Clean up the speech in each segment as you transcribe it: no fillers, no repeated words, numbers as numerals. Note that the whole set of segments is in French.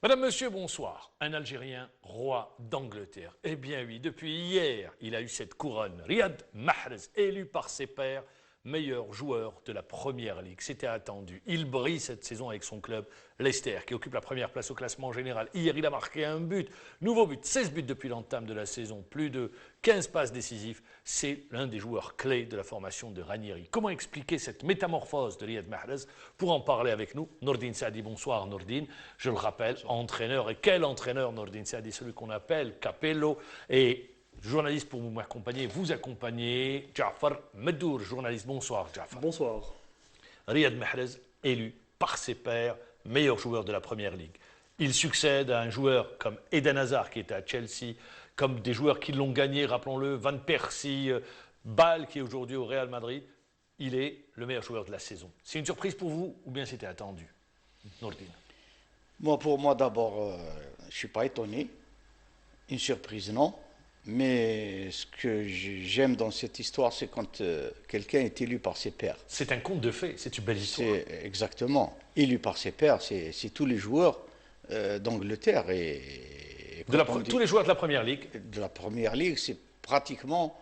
Madame, Monsieur, bonsoir. Un Algérien roi d'Angleterre. Eh bien oui, depuis hier, il a eu cette couronne. Riyad Mahrez, élu par ses pairs meilleur joueur de la Première Ligue. C'était attendu. Il brille cette saison avec son club Leicester, qui occupe la première place au classement général. Hier, il a marqué un but. Nouveau but, 16 buts depuis l'entame de la saison. Plus de 15 passes décisives. C'est l'un des joueurs clés de la formation de Ranieri. Comment expliquer cette métamorphose de Riyad Mahrez? Pour en parler avec nous, Nourdine Saadi. Bonsoir Nourdine. Je le rappelle, entraîneur. Et quel entraîneur Nourdine Saadi? Celui qu'on appelle Capello. Et journaliste pour m'accompagner, vous accompagner, Jafar Medour, journaliste. Bonsoir Jafar. Bonsoir. Riyad Mahrez, élu par ses pairs meilleur joueur de la Première Ligue. Il succède à un joueur comme Eden Hazard qui était à Chelsea, comme des joueurs qui l'ont gagné, rappelons-le, Van Persie, Bale qui est aujourd'hui au Real Madrid. Il est le meilleur joueur de la saison. C'est une surprise pour vous ou bien c'était attendu, Nourdine? Pour moi d'abord, je ne suis pas étonné. Une surprise, non. Mais ce que j'aime dans cette histoire, c'est quand quelqu'un est élu par ses pairs. C'est un conte de fées, c'est une belle histoire. Exactement. Élu par ses pairs, c'est tous les joueurs d'Angleterre. Tous les joueurs de la Première Ligue. De la Première Ligue, c'est pratiquement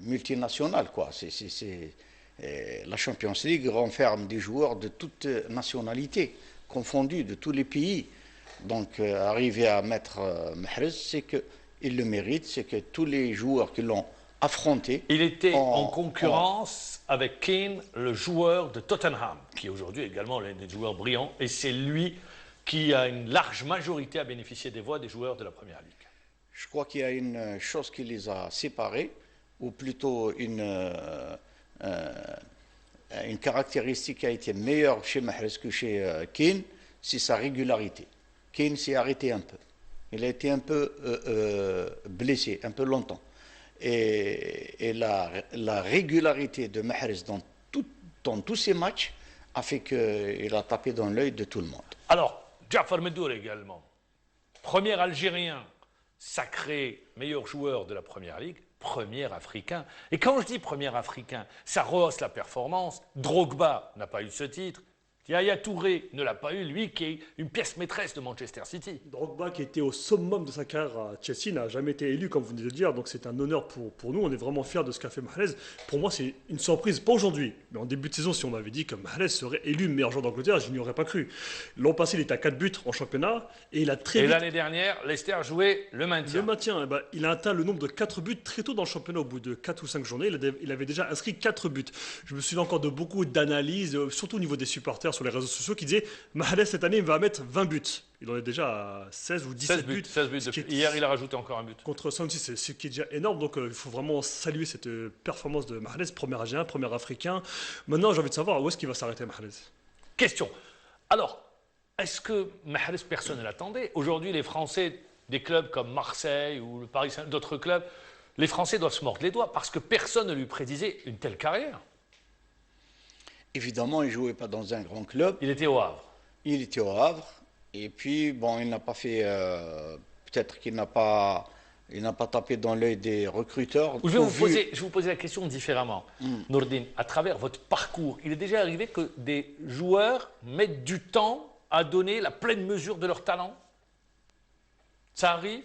multinational, quoi. La Champions League renferme des joueurs de toutes nationalités, confondus, de tous les pays. Donc, arriver à mettre Mahrez, c'est que il le mérite, c'est que tous les joueurs qui l'ont affronté... Il était en concurrence avec Kane, le joueur de Tottenham, qui est aujourd'hui également l'un des joueurs brillants, et c'est lui qui a une large majorité à bénéficier des voix des joueurs de la Première Ligue. Je crois qu'il y a une chose qui les a séparés, ou plutôt une caractéristique qui a été meilleure chez Mahrez que chez Kane, c'est sa régularité. Kane s'est arrêté un peu. Il a été un peu blessé, un peu longtemps. Et la régularité de Mahrez dans tous ses matchs a fait qu'il a tapé dans l'œil de tout le monde. Alors, Jafar Medour également, premier Algérien sacré meilleur joueur de la Première Ligue, premier Africain. Et quand je dis premier Africain, ça rehausse la performance. Drogba n'a pas eu ce titre. Yaya Touré ne l'a pas eu, lui qui est une pièce maîtresse de Manchester City. Drogba, qui était au summum de sa carrière à Chelsea, n'a jamais été élu, comme vous venez de le dire, donc c'est un honneur pour nous. On est vraiment fiers de ce qu'a fait Mahrez. Pour moi, c'est une surprise, pas aujourd'hui, mais en début de saison, si on m'avait dit que Mahrez serait élu meilleur joueur d'Angleterre, je n'y aurais pas cru. L'an passé, il était à 4 buts en championnat, et il a très vite... Et l'année dernière, Leicester jouait le maintien. Le maintien, il a atteint le nombre de 4 buts très tôt dans le championnat, au bout de 4 ou 5 journées. Il avait déjà inscrit 4 buts. Je me souviens encore de beaucoup d'analyses, surtout au niveau des supporters sur les réseaux sociaux, qui disaient Mahrez cette année il va mettre 20 buts. Il en est déjà à 16 ou 17 buts. 16 buts. Hier, il a rajouté encore un but. Contre Swansea, c'est ce qui est déjà énorme. Donc il faut vraiment saluer cette performance de Mahrez, premier Algérien, premier Africain. Maintenant, j'ai envie de savoir où est-ce qu'il va s'arrêter Mahrez. Question. Alors, est-ce que Mahrez, personne ne l'attendait? Aujourd'hui, les Français des clubs comme Marseille ou le Paris Saint-Germain, d'autres clubs, les Français doivent se mordre les doigts parce que personne ne lui prédisait une telle carrière. Évidemment, il ne jouait pas dans un grand club. Il était au Havre. Il était au Havre. Et puis, bon, il n'a pas fait... peut-être qu'il n'a pas tapé dans l'œil des recruteurs. Je vais vous poser la question différemment. Nourdine, à travers votre parcours, il est déjà arrivé que des joueurs mettent du temps à donner la pleine mesure de leur talent? Ça arrive?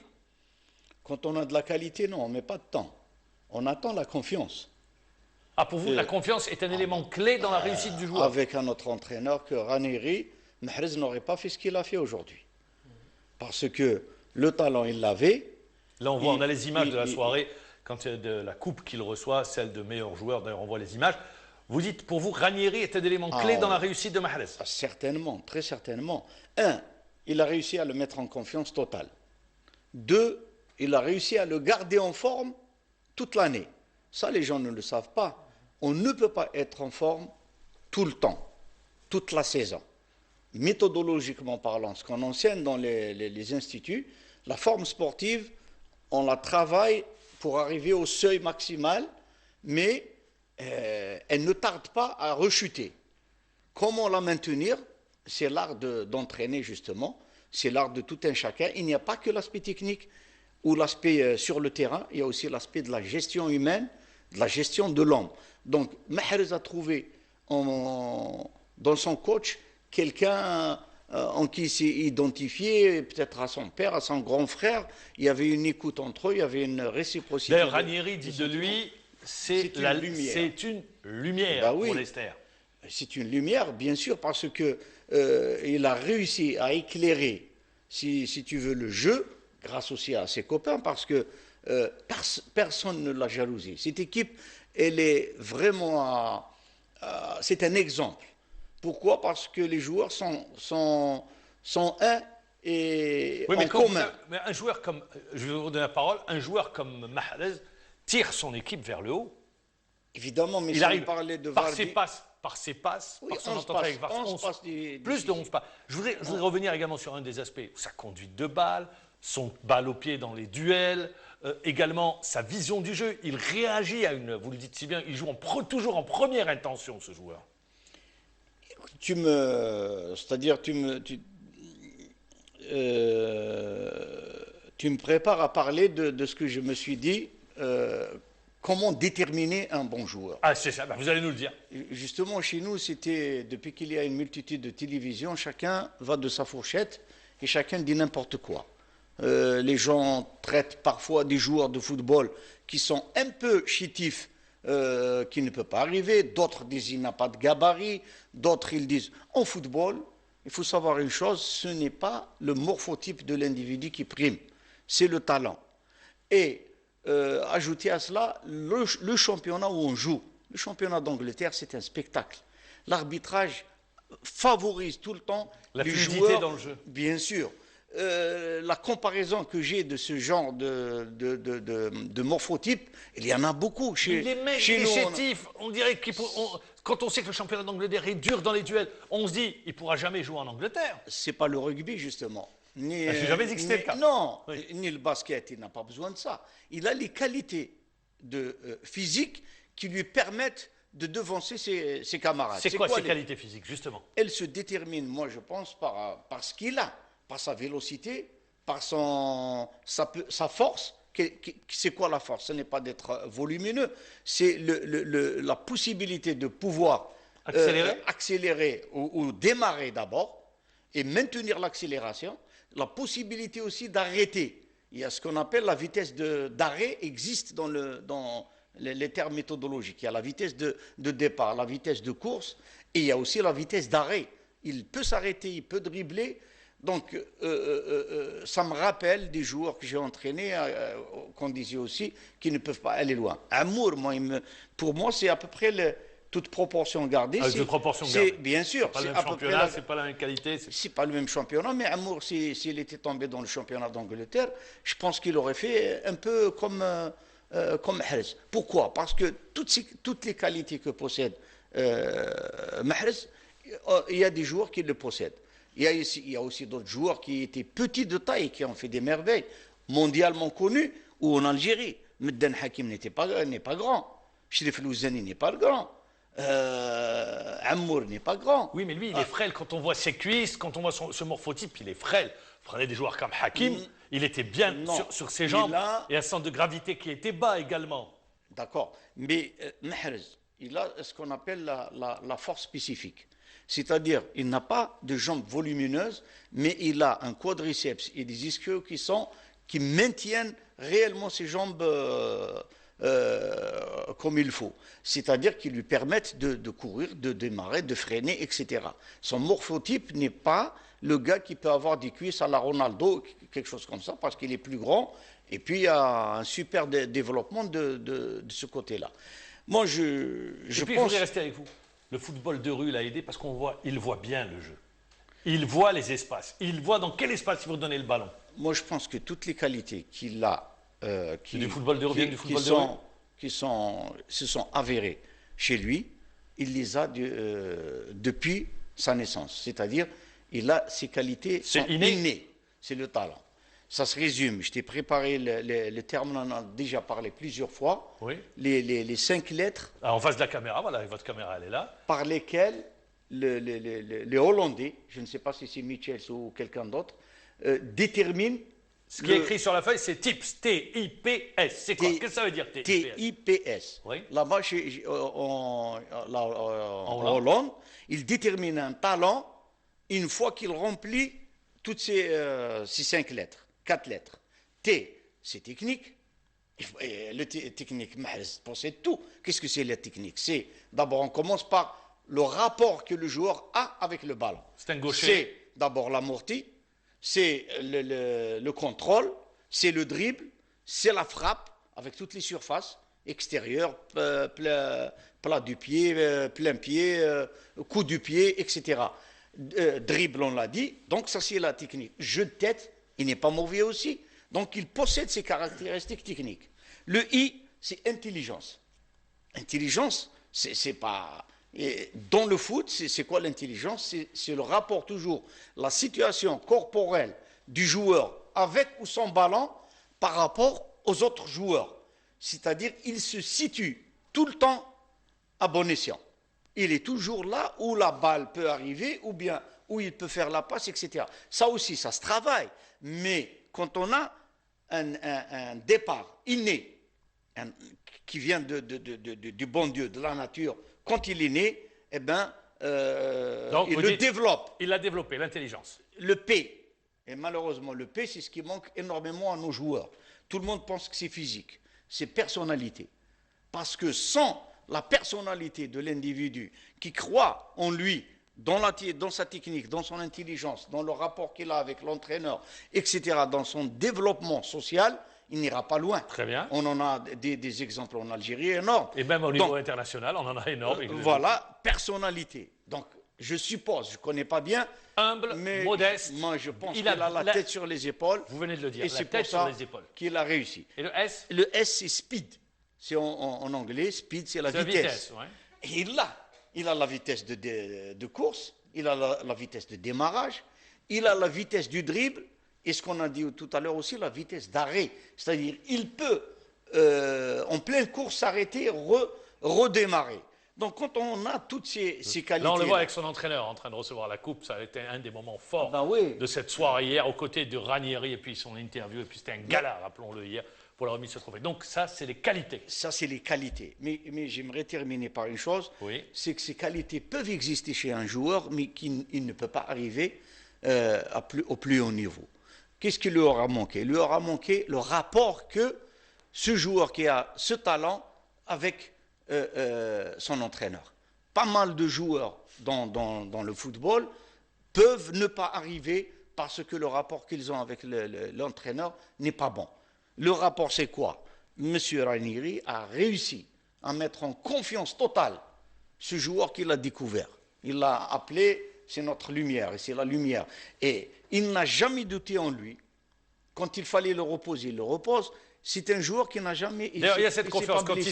Quand on a de la qualité, non, on ne met pas de temps. On attend la confiance. Ah, pour vous, la confiance est un élément clé dans la réussite du joueur? Avec un autre entraîneur que Ranieri, Mahrez n'aurait pas fait ce qu'il a fait aujourd'hui. Parce que le talent, il l'avait. Là, on a les images de la soirée, quand il y a de la coupe qu'il reçoit, celle de meilleur joueur, d'ailleurs on voit les images. Vous dites, pour vous, Ranieri est un élément clé dans la réussite de Mahrez? Certainement, très certainement. Un, il a réussi à le mettre en confiance totale. Deux, il a réussi à le garder en forme toute l'année. Ça, les gens ne le savent pas. On ne peut pas être en forme tout le temps, toute la saison. Méthodologiquement parlant, ce qu'on enseigne dans les instituts, la forme sportive, on la travaille pour arriver au seuil maximal, mais elle ne tarde pas à rechuter. Comment la maintenir? C'est l'art d'entraîner justement, c'est l'art de tout un chacun. Il n'y a pas que l'aspect technique ou l'aspect sur le terrain, il y a aussi l'aspect de la gestion humaine, de la gestion de l'homme. Donc, Mahrez a trouvé dans son coach quelqu'un en qui il s'est identifié, peut-être à son père, à son grand frère. Il y avait une écoute entre eux, il y avait une réciprocité. D'ailleurs, Ranieri dit de lui, c'est une lumière Bah oui. pour Leicester. C'est une lumière, bien sûr, parce que il a réussi à éclairer, si tu veux, le jeu, grâce aussi à ses copains, parce que personne ne l'a jalousé. Cette équipe, elle est vraiment c'est un exemple. Pourquoi? Parce que les joueurs sont un et Oui, mais en commun. mais un joueur comme, je vais vous donner la parole, un joueur comme Mahrez tire son équipe vers le haut. Évidemment, mais Il si on arrive parlait de par Vardy, ses passes, oui, par son 11 entente avec passes, Vardy, 11 passes plus de 11 pas. Je voudrais revenir également sur un des aspects, sa conduite de balle, son balle au pied dans les duels, également sa vision du jeu. Il réagit à une, vous le dites si bien, il joue toujours en première intention, ce joueur. c'est-à-dire tu me prépares à parler de ce que je me suis dit, comment déterminer un bon joueur. Ah, c'est ça, ben, vous allez nous le dire. Justement, chez nous, c'était, depuis qu'il y a une multitude de télévisions, chacun va de sa fourchette et chacun dit n'importe quoi. Les gens traitent parfois des joueurs de football qui sont un peu chétifs, qui ne peut pas arriver. D'autres disent il n'a pas de gabarit. D'autres, ils disent en football, il faut savoir une chose, ce n'est pas le morphotype de l'individu qui prime, c'est le talent. Et ajouter à cela le championnat où on joue. Le championnat d'Angleterre, c'est un spectacle. L'arbitrage favorise tout le temps la les fluidité joueurs, dans le jeu. Bien sûr. La comparaison que j'ai de ce genre de morphotype, il y en a beaucoup chez Les mecs, chez les nous. chétifs, on dirait quand on sait que le championnat d'Angleterre est dur dans les duels, on se dit il ne pourra jamais jouer en Angleterre. C'est pas le rugby, justement. Ni, Je n'ai jamais dit que c'était le cas. Non, Oui. ni le basket, il n'a pas besoin de ça. Il a les qualités physiques qui lui permettent de devancer ses camarades. C'est quoi ses qualités physiques, justement? Elle se détermine, moi je pense, par ce qu'il a, par sa vélocité, par sa force. C'est quoi la force? Ce n'est pas d'être volumineux, c'est la possibilité de pouvoir accélérer ou démarrer d'abord et maintenir l'accélération, la possibilité aussi d'arrêter. Il y a ce qu'on appelle la vitesse d'arrêt, existe dans les termes méthodologiques. Il y a la vitesse de départ, la vitesse de course, et il y a aussi la vitesse d'arrêt. Il peut s'arrêter, il peut dribbler. Donc, ça me rappelle des joueurs que j'ai entraînés, qu'on disait aussi, qui ne peuvent pas aller loin. Amour, pour moi, c'est à peu près toute proportion gardée. Toute proportion gardée. Bien sûr. C'est pas le même championnat, c'est pas la même qualité. C'est pas le même championnat, mais Amour, s'il était tombé dans le championnat d'Angleterre, je pense qu'il aurait fait un peu comme Mahrez. Pourquoi? Parce que toutes les qualités que possède Mahrez, il y a des joueurs qui le possèdent. Il y a aussi d'autres joueurs qui étaient petits de taille, qui ont fait des merveilles, mondialement connus, ou en Algérie. Medden Hakim n'est pas grand. Sherif Louzani n'est pas grand. Amour n'est pas grand. Oui, mais lui, il est frêle. Quand on voit ses cuisses, quand on voit ce morphotype, il est frêle. Prenez des joueurs comme Hakim, il était bien sur ses jambes. Et un centre de gravité qui était bas également. D'accord. Mais Mahrez, il a ce qu'on appelle la force spécifique. C'est-à-dire, il n'a pas de jambes volumineuses, mais il a un quadriceps et des ischios qui maintiennent réellement ses jambes comme il faut. C'est-à-dire qu'ils lui permettent de courir, de démarrer, de freiner, etc. Son morphotype n'est pas le gars qui peut avoir des cuisses à la Ronaldo, quelque chose comme ça, parce qu'il est plus grand, et puis il y a un super développement de ce côté-là. Moi, je voudrais rester avec vous. Le football de rue l'a aidé parce qu'il voit bien le jeu. Il voit les espaces. Il voit dans quel espace il faut donner le ballon. Moi, je pense que toutes les qualités qu'il a, du football de rue, qui se sont avérées chez lui, il les a depuis sa naissance. C'est-à-dire, il a ses qualités sont innées. C'est le talent. Ça se résume. Je t'ai préparé le terme, on en a déjà parlé plusieurs fois. Oui. Les 5 lettres. En face de la caméra, voilà, votre caméra, elle est là. Par lesquelles les Hollandais, je ne sais pas si c'est Michels ou quelqu'un d'autre, déterminent. Ce qui est écrit sur la feuille, c'est TIPS, T-I-P-S. C'est quoi? Qu'est-ce que ça veut dire, TIPS? T-I-P-S. Oui. Là-bas, en Hollande, ils déterminent un talent une fois qu'il remplit toutes ces 5 lettres, 4 lettres. T, c'est technique. Le technique, Mahrez possède tout. Qu'est-ce que c'est la technique? C'est d'abord, on commence par le rapport que le joueur a avec le ballon. C'est un gaucher. C'est d'abord l'amorti, c'est le contrôle, c'est le dribble, c'est la frappe avec toutes les surfaces extérieures, plat du pied, plein pied, coup du pied, etc. Dribble, on l'a dit. Donc ça, c'est la technique. Jeu de tête, il n'est pas mauvais aussi. Donc, il possède ces caractéristiques techniques. Le I, c'est intelligence. Intelligence, c'est pas... Et dans le foot, c'est quoi l'intelligence? C'est le rapport toujours, la situation corporelle du joueur avec ou sans ballon par rapport aux autres joueurs. C'est-à-dire, il se situe tout le temps à bon escient. Il est toujours là où la balle peut arriver ou bien où il peut faire la passe, etc. Ça aussi, ça se travaille. Mais quand on a un départ inné qui vient du bon Dieu, de la nature, quand il est né, eh ben, Donc, il le développe. Il l'a développé, l'intelligence. Le P, et malheureusement le P, c'est ce qui manque énormément à nos joueurs. Tout le monde pense que c'est physique, c'est personnalité. Parce que sans la personnalité de l'individu qui croit en lui, dans sa technique, dans son intelligence, dans le rapport qu'il a avec l'entraîneur, etc., dans son développement social, il n'ira pas loin. Très bien. On en a des exemples en Algérie énormes. Et même au niveau international, on en a énormément. Voilà, personnalité. Donc, je suppose, je ne connais pas bien. Humble, mais modeste. Moi, je pense qu'il a la tête sur les épaules. Vous venez de le dire, et la c'est tête pour ça sur les épaules. qu'il a réussi. Et le S? Le S, c'est speed. C'est en anglais, speed, c'est la vitesse. Ouais. Et il a la vitesse de course, il a la vitesse de démarrage, il a la vitesse du dribble, et ce qu'on a dit tout à l'heure aussi, la vitesse d'arrêt. C'est-à-dire, il peut, en pleine course, s'arrêter, redémarrer. Donc, quand on a toutes ces qualités... Là, on le voit avec son entraîneur en train de recevoir la coupe. Ça a été un des moments forts de cette soirée hier, aux côtés de Ranieri, et puis son interview. Et puis, c'était un gala, rappelons-le, hier, pour la remise de ce trophée. Donc, ça, c'est les qualités. Ça, c'est les qualités. Mais j'aimerais terminer par une chose. Oui. C'est que ces qualités peuvent exister chez un joueur, mais qu'il ne peut pas arriver au plus haut niveau. Qu'est-ce qui lui aura manqué? Il lui aura manqué le rapport que ce joueur qui a ce talent avec son entraîneur. Pas mal de joueurs dans le football peuvent ne pas arriver parce que le rapport qu'ils ont avec l'entraîneur n'est pas bon. Le rapport, c'est quoi? Monsieur Ranieri a réussi à mettre en confiance totale ce joueur qu'il a découvert. Il l'a appelé, c'est notre lumière, et c'est la lumière. Et il n'a jamais douté en lui. Quand il fallait le reposer, il le repose. C'est un joueur qui n'a jamais... D'ailleurs, il y a cette confiance. Quand il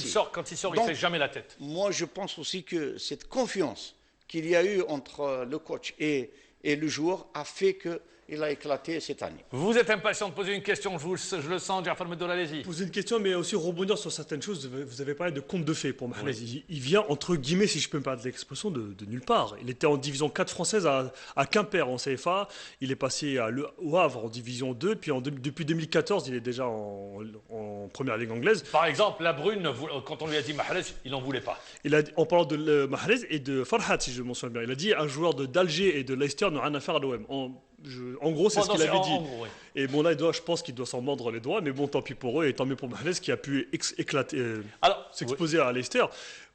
sort, il ne fait jamais la tête. Moi, je pense aussi que cette confiance qu'il y a eu entre le coach et le joueur a fait qu'il a éclaté cette année. Vous êtes impatient de poser une question, je le sens, Jafar Medoul, allez-y. Poser une question, mais aussi rebondir sur certaines choses. Vous avez parlé de conte de fées pour Mahrez. Oui. Il vient, entre guillemets, si je peux me permettre l'expression, de nulle part. Il était en division 4 française à Quimper, en CFA. Il est passé au Havre, en division 2. Puis depuis 2014, il est déjà en première ligue anglaise. Par exemple, la Brune, quand on lui a dit Mahrez, il n'en voulait pas. En parlant de Mahrez et de Farhat, si je m'en souviens bien, il a dit un joueur d'Alger et de Leicester n'a rien à faire à l'OM. En gros, c'est ce qu'il avait dit. Gros, oui. Et bon, là, je pense qu'il doit s'en mordre les doigts, mais bon, tant pis pour eux, et tant mieux pour Mahrez qui a pu s'exposer à Leicester.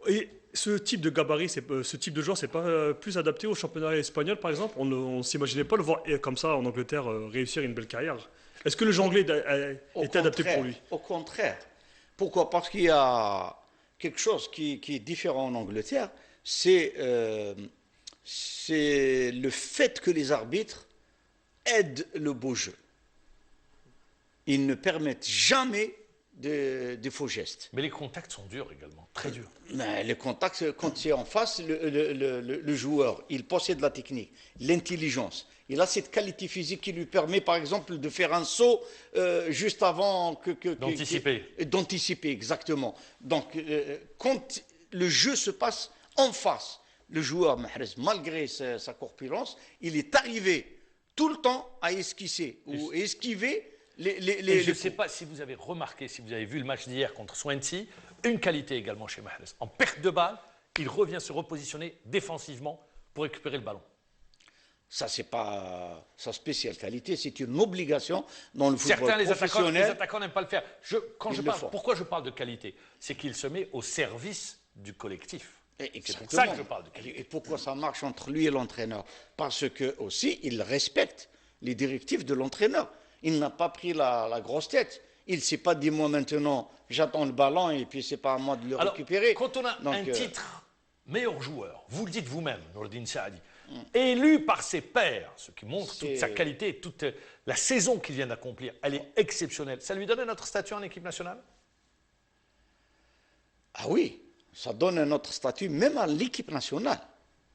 Et ce type de gabarit, ce type de joueur, c'est pas plus adapté au championnat espagnol, par exemple? On ne s'imaginait pas le voir comme ça en Angleterre réussir une belle carrière. Est-ce que le jeu anglais est adapté pour lui? Au contraire. Pourquoi? Parce qu'il y a quelque chose qui est différent en Angleterre, c'est le fait que les arbitres aident le beau jeu. Ils ne permettent jamais de faux gestes. Mais les contacts sont durs également, très durs. Mais les contacts, quand c'est en face, le joueur, il possède la technique, l'intelligence. Il a cette qualité physique qui lui permet, par exemple, de faire un saut juste avant d'anticiper. D'anticiper, exactement. Donc, quand le jeu se passe en face, le joueur, Mahrez, malgré sa corpulence, il est arrivé tout le temps à esquisser ou esquiver les je ne sais pas si vous avez remarqué, si vous avez vu le match d'hier contre Swansea, une qualité également chez Mahrez. En perte de balle, il revient se repositionner défensivement pour récupérer le ballon. Ça, c'est pas sa spéciale qualité, c'est une obligation dans le football Certains, les professionnel. attaquants n'aiment pas le faire. Pourquoi je parle de qualité? C'est qu'il se met au service du collectif. C'est pour ça que je parle de qualité. Et pourquoi ça marche entre lui et l'entraîneur? Parce que aussi, il respecte les directives de l'entraîneur. Il n'a pas pris la grosse tête. Il ne s'est pas dit, moi maintenant, j'attends le ballon et puis c'est pas à moi de le récupérer. Quand on a un titre meilleur joueur, vous le dites vous-même, Nourdine Saadi, élu par ses pairs, ce qui montre toute sa qualité, toute la saison qu'il vient d'accomplir, elle est exceptionnelle. Ça lui donne notre statut en équipe nationale? Ah oui, ça donne un autre statut même à l'équipe nationale,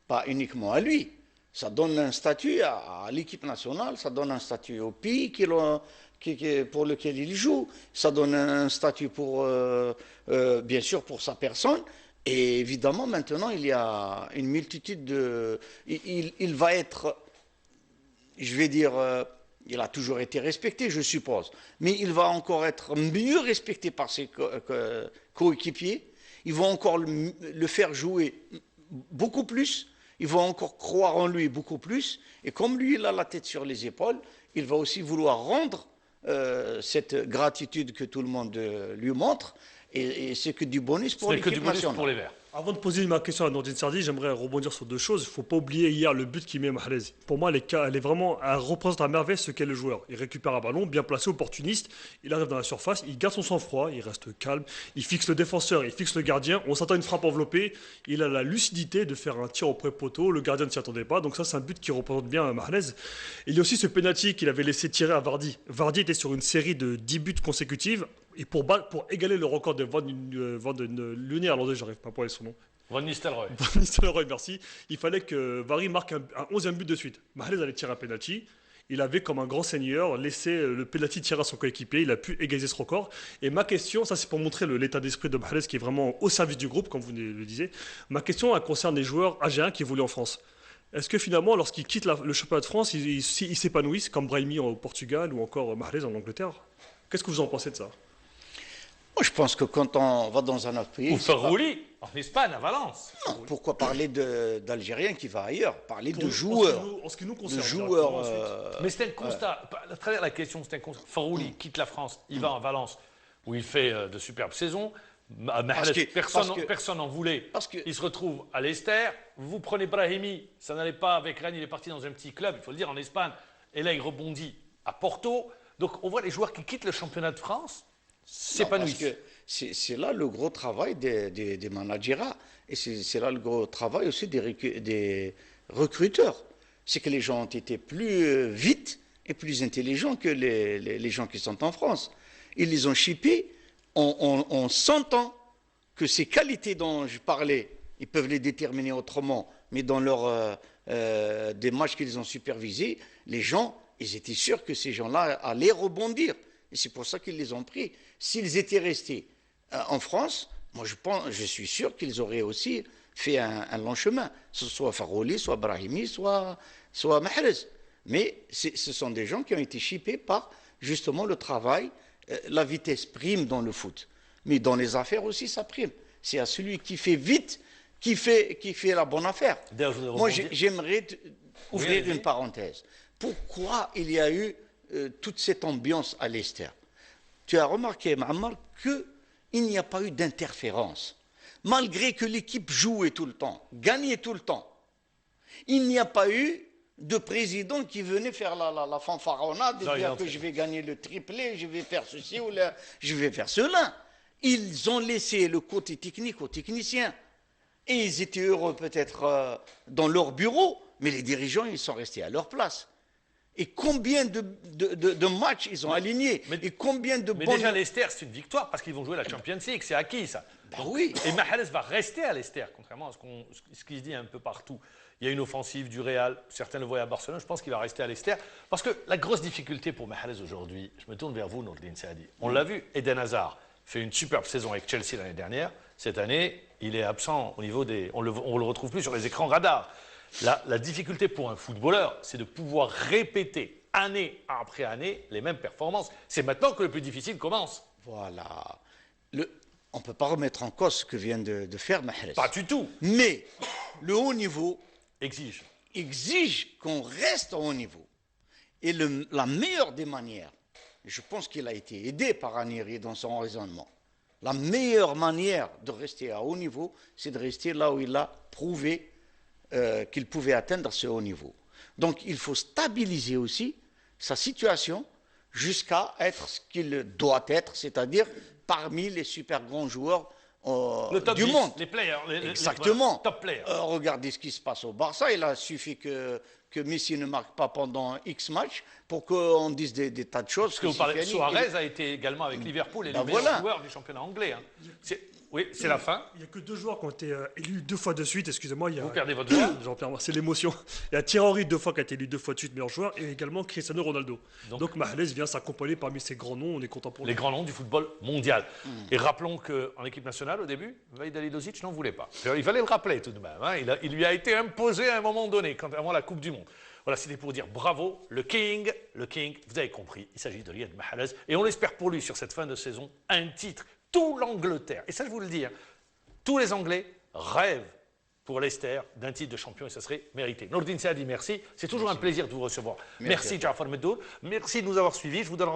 pas uniquement à lui. Ça donne un statut à l'équipe nationale, ça donne un statut au pays pour lequel il joue, ça donne un statut pour, bien sûr pour sa personne. Et évidemment, maintenant, il y a une multitude de... Il va être, je vais dire, il a toujours été respecté, je suppose, mais il va encore être mieux respecté par ses coéquipiers. Ils vont encore le faire jouer beaucoup plus. Ils vont encore croire en lui beaucoup plus. Et comme lui, il a la tête sur les épaules, il va aussi vouloir rendre cette gratitude que tout le monde lui montre. Et c'est que du bonus pour l'équipe nationale. Pour les Verts. Avant de poser ma question à Nourdine Sardi, j'aimerais rebondir sur deux choses. Il ne faut pas oublier hier le but qu'il met Mahrez. Pour moi, elle représente à merveille ce qu'est le joueur. Il récupère un ballon, bien placé, opportuniste. Il arrive dans la surface, il garde son sang-froid, il reste calme. Il fixe le défenseur, il fixe le gardien. On s'attend à une frappe enveloppée. Il a la lucidité de faire un tir au pré-poteau. Le gardien ne s'y attendait pas. Donc ça, c'est un but qui représente bien Mahrez. Il y a aussi ce penalty qu'il avait laissé tirer à Vardy. Vardy était sur une série de 10 buts consécutifs. Et pour égaler le record de Van Néerlandais, j'arrive pas à parler son nom. Van Nistelrooy. Van Nistelrooy, merci. Il fallait que Vardy marque un 11e but de suite. Mahrez allait tirer un penalty. Il avait, comme un grand seigneur, laissé le penalty tirer à son coéquipier. Il a pu égaliser ce record. Et ma question, ça c'est pour montrer l'état d'esprit de Mahrez qui est vraiment au service du groupe, comme vous le disiez. Ma question, elle concerne les joueurs algériens qui évoluent en France. Est-ce que finalement, lorsqu'ils quittent le championnat de France, ils s'épanouissent, comme Brahimi au Portugal ou encore Mahrez en Angleterre? Qu'est-ce que vous en pensez de ça? Moi, je pense que quand on va dans un autre pays... Ou Ferrouli, en Espagne, à Valence. Non, pourquoi parler d'Algériens qui va ailleurs? Parler de joueurs. En ce qui nous concerne. De joueurs... Mais c'est un constat. À travers la question, c'est un constat. Ferrouli quitte la France, il va à Valence, où il fait de superbes saisons. Personne n'en voulait. Il se retrouve à Leicester. Vous prenez Brahimi, ça n'allait pas avec Rennes, il est parti dans un petit club, il faut le dire, en Espagne. Et là, il rebondit à Porto. Donc, on voit les joueurs qui quittent le championnat de France s'épanouissent. Parce que c'est là le gros travail des managers. Et c'est là le gros travail aussi des recruteurs. C'est que les gens ont été plus vite et plus intelligents que les gens qui sont en France. Ils les ont chippés en sentant que ces qualités dont je parlais, ils peuvent les déterminer autrement, mais dans des matchs qu'ils ont supervisés, les gens, ils étaient sûrs que ces gens-là allaient rebondir. Et c'est pour ça qu'ils les ont pris. S'ils étaient restés en France, moi je suis sûr qu'ils auraient aussi fait un long chemin. Soit Ferrouli, soit Brahimi, soit Mahrez. Mais ce sont des gens qui ont été chippés par justement le travail. La vitesse prime dans le foot. Mais dans les affaires aussi, ça prime. C'est à celui qui fait vite qui fait la bonne affaire. Moi, j'aimerais ouvrir une parenthèse. Pourquoi il y a eu toute cette ambiance à Leicester? Tu as remarqué, Ma'ammar, qu'il n'y a pas eu d'interférence. Malgré que l'équipe jouait tout le temps, gagnait tout le temps, il n'y a pas eu de président qui venait faire la fanfaronnade et dire que je vais gagner le triplé, je vais faire ceci ou je vais faire cela. Ils ont laissé le côté technique aux techniciens. Et ils étaient heureux peut-être dans leur bureau, mais les dirigeants, ils sont restés à leur place. Et combien de matchs ils ont alignés? Et combien de Mais déjà, Leicester, c'est une victoire parce qu'ils vont jouer la Champions League, c'est acquis ça. Donc, oui. Et Mahrez va rester à Leicester, contrairement à ce qui se dit un peu partout. Il y a une offensive du Real, certains le voient à Barcelone, je pense qu'il va rester à Leicester. Parce que la grosse difficulté pour Mahrez aujourd'hui, je me tourne vers vous, Nourdine Saadi. On l'a vu, Eden Hazard fait une superbe saison avec Chelsea l'année dernière. Cette année, il est absent au niveau des... On le retrouve plus sur les écrans radars. La difficulté pour un footballeur, c'est de pouvoir répéter année après année les mêmes performances. C'est maintenant que le plus difficile commence. Voilà. On ne peut pas remettre en cause ce que vient de faire Mahrez. Pas du tout. Mais le haut niveau exige. exige qu'on reste au haut niveau. Et la meilleure des manières, je pense qu'il a été aidé par Ranieri dans son raisonnement, la meilleure manière de rester à haut niveau, c'est de rester là où il a prouvé qu'il pouvait atteindre ce haut niveau. Donc il faut stabiliser aussi sa situation jusqu'à être ce qu'il doit être, c'est-à-dire parmi les super grands joueurs le top du 10, monde. Les players. Exactement. Top players. Regardez ce qui se passe au Barça. Il a suffi que Messi ne marque pas pendant X matchs pour qu'on dise des tas de choses. Parce que vous parlez, Suarez a été également avec Liverpool et le meilleur joueur du championnat anglais. Hein. Oui, c'est la fin. Il n'y a que 2 joueurs qui ont été élus 2 fois de suite, excusez-moi. Vous perdez votre voix. J'en perds, c'est l'émotion. Il y a Thierry Henry 2 fois qui a été élu 2 fois de suite meilleur joueur et également Cristiano Ronaldo. Donc Mahrez vient s'accompagner parmi ces grands noms, on est content pour lui. Les grands noms du football mondial. Et rappelons qu'en équipe nationale, au début, Vaïd Halilhodžić n'en voulait pas. Il fallait le rappeler tout de même. Hein. Il lui a été imposé à un moment donné, avant la Coupe du Monde. Voilà, c'était pour dire bravo, le King, vous avez compris, il s'agit de Riyad Mahrez. Et on espère pour lui, sur cette fin de saison, un titre. Tout l'Angleterre, et ça je vous le dis, hein, tous les Anglais rêvent pour Leicester d'un titre de champion et ça serait mérité. Nourdine Saadi, merci. C'est toujours un plaisir de vous recevoir. Merci Jafar Meddour. Merci de nous avoir suivis. Je vous donne